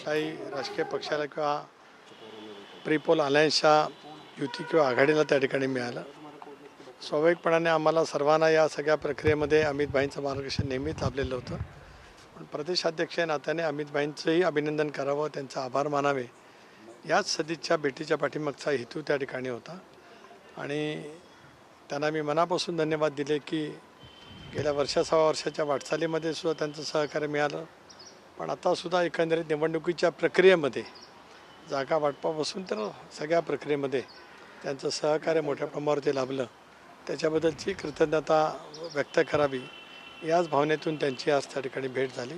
कुठल्याही राजकीय पक्षाला किंवा प्रीपोल अलायन्सच्या युती किंवा आघाडीला त्या ठिकाणी मिळालं. स्वाभाविकपणाने आम्हाला सर्वांना या सगळ्या प्रक्रियेमध्ये अमितभाईंचं मार्गदर्शन नेहमीच लाभलेलं होतं. पण प्रदेशाध्यक्ष या नात्याने अमितभाईंचंही अभिनंदन करावं, त्यांचा आभार मानावे, याच सदिच्छा भेटीच्या पाठीमागचा हेतू त्या ठिकाणी होता. आणि त्यांना मी मनापासून धन्यवाद दिले की गेल्या सव्वा वर्षाच्या वाटचालीमध्ये सुद्धा त्यांचं सहकार्य मिळालं. पण आतासुद्धा एकंदरीत निवडणुकीच्या प्रक्रियेमध्ये जागा वाटपापासून तर सगळ्या प्रक्रियेमध्ये त्यांचं सहकार्य मोठ्या प्रमाणावरती लाभलं. त्याच्याबद्दलची कृतज्ञता व्यक्त करावी याच भावनेतून त्यांची आज त्या ठिकाणी भेट झाली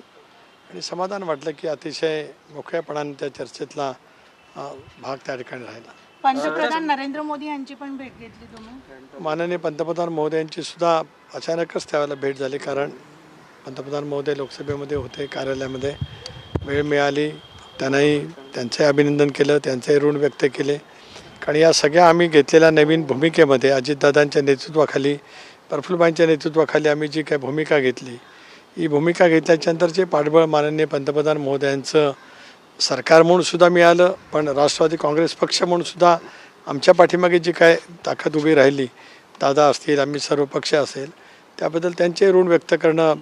आणि समाधान वाटलं की अतिशय मोकळ्यापणाने त्या चर्चेतला भाग त्या ठिकाणी राहिला. पंतप्रधान नरेंद्र मोदी यांची पण भेट घेतली तुम्ही? माननीय पंतप्रधान महोदयांची सुद्धा अचानकच त्यावेळेला भेट झाली, कारण पंतप्रधान महोदय लोकसभेमध्ये होते, कार्यालयामध्ये वेळ मिळाली. त्यांनाही त्यांचंही अभिनंदन केलं, त्यांचंही ऋण व्यक्त केले. कारण या सगळ्या आम्ही घेतलेल्या नवीन भूमिकेमध्ये अजितदादांच्या नेतृत्वाखाली, प्रफुल्लभाईंच्या नेतृत्वाखाली आम्ही जी काही भूमिका घेतली, ही भूमिका घेतल्याच्यानंतरचे पाठबळ माननीय पंतप्रधान महोदयांचं सरकार म्हणून सुद्धा मिळालं. पण राष्ट्रवादी काँग्रेस पक्ष म्हणून सुद्धा आमच्या पाठीमागे जी काय ताकद उभी राहिली, दादा असतील, आम्ही सर्व पक्ष असेल, त्याबद्दल त्यांचे ऋण व्यक्त करणं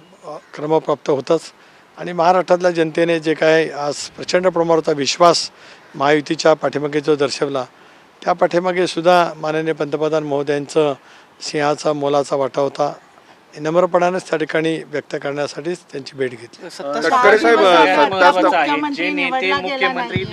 क्रमप्राप्त होतंच. आणि महाराष्ट्रातल्या जनतेने जे काय आज प्रचंड प्रमाणाचा विश्वास महायुतीच्या पाठीमागे जो दर्शवला, त्या पाठीमागे सुद्धा माननीय पंतप्रधान महोदयांचं सिंहाचा मोलाचा वाटा होता. नम्रपणानेच त्या ठिकाणी व्यक्त करण्यासाठीच त्यांची भेट घेतली. गडकरी साहेब, मुख्यमंत्री निवडला गेला नाही.